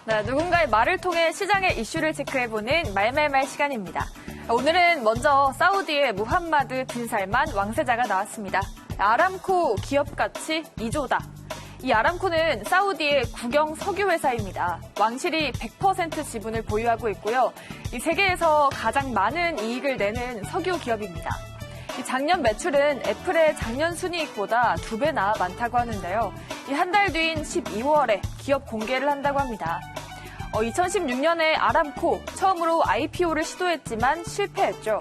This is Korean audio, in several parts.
네, 누군가의 말을 통해 시장의 이슈를 체크해보는 말말말 시간입니다. 오늘은 먼저 사우디의 무함마드 빈 살만 왕세자가 나왔습니다. 아람코 기업 가치 2조다. 이 아람코는 사우디의 국영 석유회사입니다. 왕실이 100% 지분을 보유하고 있고요. 이 세계에서 가장 많은 이익을 내는 석유 기업입니다. 작년 매출은 애플의 작년 순이익보다 2배나 많다고 하는데요. 한 달 뒤인 12월에 기업 공개를 한다고 합니다. 2016년에 아람코 처음으로 IPO를 시도했지만 실패했죠.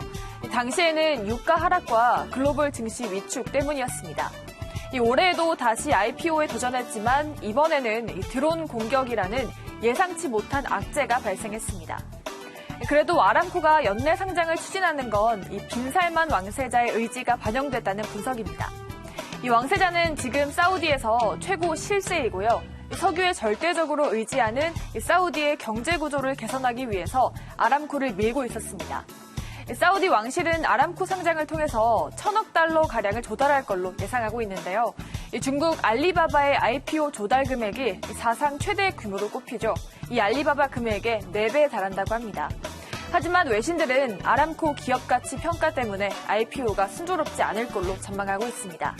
당시에는 유가 하락과 글로벌 증시 위축 때문이었습니다. 올해에도 다시 IPO에 도전했지만 이번에는 드론 공격이라는 예상치 못한 악재가 발생했습니다. 그래도 아람코가 연내 상장을 추진하는 건 이 빈살만 왕세자의 의지가 반영됐다는 분석입니다. 이 왕세자는 지금 사우디에서 최고 실세이고요. 석유에 절대적으로 의지하는 사우디의 경제 구조를 개선하기 위해서 아람코를 밀고 있었습니다. 사우디 왕실은 아람코 상장을 통해서 1,000억 달러 가량을 조달할 걸로 예상하고 있는데요. 중국 알리바바의 IPO 조달 금액이 사상 최대 규모로 꼽히죠. 이 알리바바 금액의 4배에 달한다고 합니다. 하지만 외신들은 아람코 기업 가치 평가 때문에 IPO가 순조롭지 않을 걸로 전망하고 있습니다.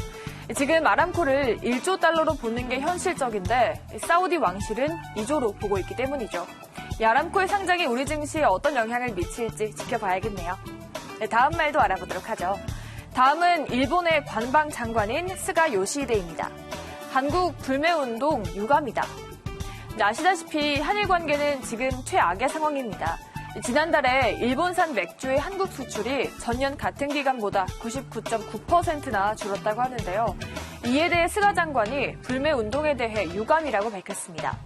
지금 아람코를 1조 달러로 보는 게 현실적인데 사우디 왕실은 2조로 보고 있기 때문이죠. 이 아람코의 상장이 우리 증시에 어떤 영향을 미칠지 지켜봐야겠네요. 다음 말도 알아보도록 하죠. 다음은 일본의 관방 장관인 스가 요시히데입니다. 한국 불매운동 유감이다. 아시다시피 한일 관계는 지금 최악의 상황입니다. 지난달에 일본산 맥주의 한국 수출이 전년 같은 기간보다 99.9%나 줄었다고 하는데요. 이에 대해 스가 장관이 불매운동에 대해 유감이라고 밝혔습니다.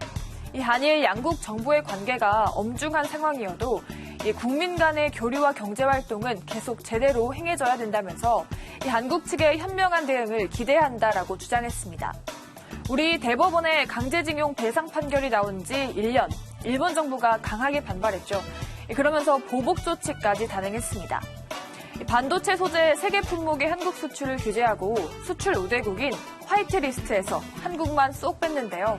이 한일 양국 정부의 관계가 엄중한 상황이어도 이 국민 간의 교류와 경제활동은 계속 제대로 행해져야 된다면서 이 한국 측의 현명한 대응을 기대한다라고 주장했습니다. 우리 대법원의 강제징용 배상 판결이 나온 지 1년, 일본 정부가 강하게 반발했죠. 그러면서 보복 조치까지 단행했습니다. 반도체 소재 세계 품목의 한국 수출을 규제하고 수출 우대국인 화이트리스트에서 한국만 쏙 뺐는데요.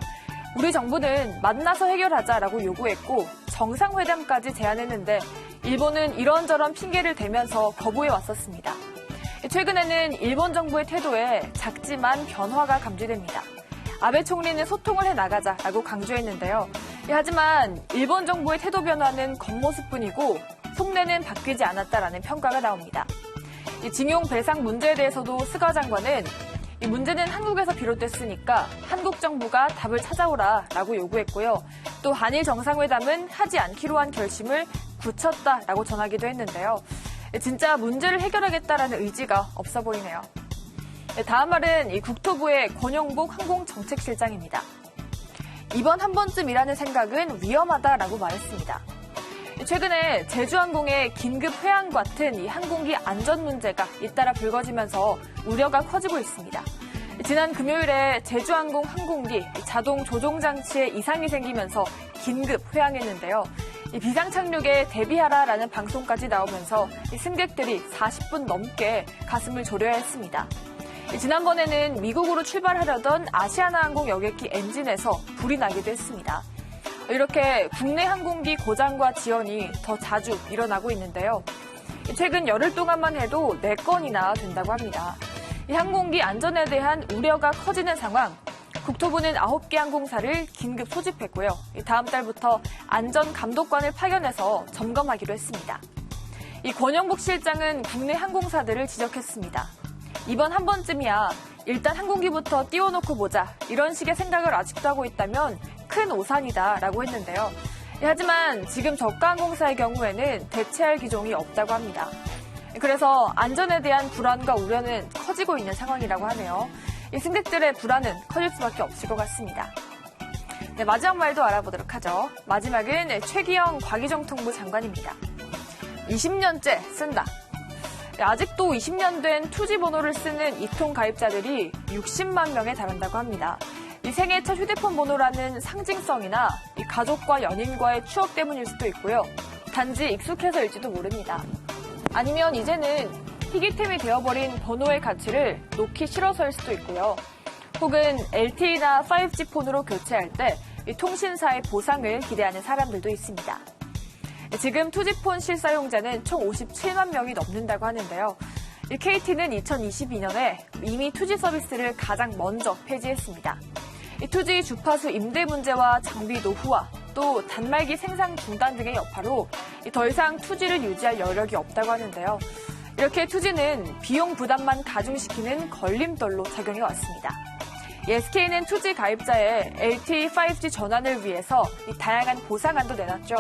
우리 정부는 만나서 해결하자라고 요구했고 정상회담까지 제안했는데 일본은 이런저런 핑계를 대면서 거부해 왔었습니다. 최근에는 일본 정부의 태도에 작지만 변화가 감지됩니다. 아베 총리는 소통을 해나가자라고 강조했는데요. 하지만 일본 정부의 태도 변화는 겉모습뿐이고 속내는 바뀌지 않았다라는 평가가 나옵니다. 이 징용 배상 문제에 대해서도 스가 장관은 이 문제는 한국에서 비롯됐으니까 한국 정부가 답을 찾아오라라고 요구했고요. 또 한일 정상회담은 하지 않기로 한 결심을 굳혔다라고 전하기도 했는데요. 진짜 문제를 해결하겠다라는 의지가 없어 보이네요. 다음 말은 이 국토부의 권영복 항공정책실장입니다. 이번 한 번쯤이라는 생각은 위험하다라고 말했습니다. 최근에 제주항공의 긴급 회항 같은 이 항공기 안전 문제가 잇따라 불거지면서 우려가 커지고 있습니다. 지난 금요일에 제주항공 항공기 자동 조종 장치에 이상이 생기면서 긴급 회항했는데요. 비상 착륙에 대비하라라는 방송까지 나오면서 승객들이 40분 넘게 가슴을 졸여야 했습니다. 지난번에는 미국으로 출발하려던 아시아나항공 여객기 엔진에서 불이 나기도 했습니다. 이렇게 국내 항공기 고장과 지연이 더 자주 일어나고 있는데요. 최근 열흘 동안만 해도 4건이나 된다고 합니다. 이 항공기 안전에 대한 우려가 커지는 상황, 국토부는 9개 항공사를 긴급 소집했고요. 다음 달부터 안전감독관을 파견해서 점검하기로 했습니다. 이 권영복 실장은 국내 항공사들을 지적했습니다. 이번 한 번쯤이야 일단 항공기부터 띄워놓고 보자 이런 식의 생각을 아직도 하고 있다면 큰 오산이다라고 했는데요. 하지만 지금 저가항공사의 경우에는 대체할 기종이 없다고 합니다. 그래서 안전에 대한 불안과 우려는 커지고 있는 상황이라고 하네요. 이 승객들의 불안은 커질 수밖에 없을 것 같습니다. 네, 마지막 말도 알아보도록 하죠. 마지막은 최기영 과기정통부 장관입니다. 20년째 쓴다. 아직도 20년 된 투지 번호를 쓰는 이통 가입자들이 60만 명에 달한다고 합니다. 이 생애 첫 휴대폰 번호라는 상징성이나 이 가족과 연인과의 추억 때문일 수도 있고요. 단지 익숙해서일지도 모릅니다. 아니면 이제는 희귀템이 되어버린 번호의 가치를 놓기 싫어서일 수도 있고요. 혹은 LTE나 5G 폰으로 교체할 때 이 통신사의 보상을 기대하는 사람들도 있습니다. 지금 투지폰 실사용자는 총 57만 명이 넘는다고 하는데요. KT는 2022년에 이미 투지 서비스를 가장 먼저 폐지했습니다. 이 투지 주파수 임대 문제와 장비 노후화, 또 단말기 생산 중단 등의 여파로 더 이상 투지를 유지할 여력이 없다고 하는데요. 이렇게 투지는 비용 부담만 가중시키는 걸림돌로 작용해 왔습니다. SK는 투지 가입자의 LTE 5G 전환을 위해서 다양한 보상안도 내놨죠.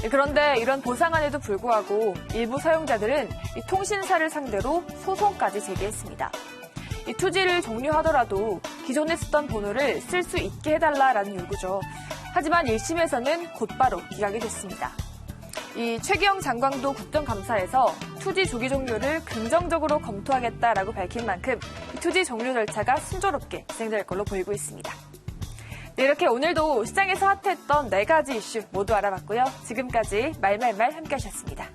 그런데 이런 보상안에도 불구하고 일부 사용자들은 통신사를 상대로 소송까지 제기했습니다. 투지를 종료하더라도 기존에 쓰던 번호를 쓸 수 있게 해달라라는 요구죠. 하지만 1심에서는 곧바로 기각이 됐습니다. 이 최기영 장광도 국정감사에서 투지 조기 종료를 긍정적으로 검토하겠다라고 밝힌 만큼 투지 종료 절차가 순조롭게 진행될 걸로 보이고 있습니다. 네, 이렇게 오늘도 시장에서 핫했던 4가지 이슈 모두 알아봤고요. 지금까지 말말말 함께 하셨습니다.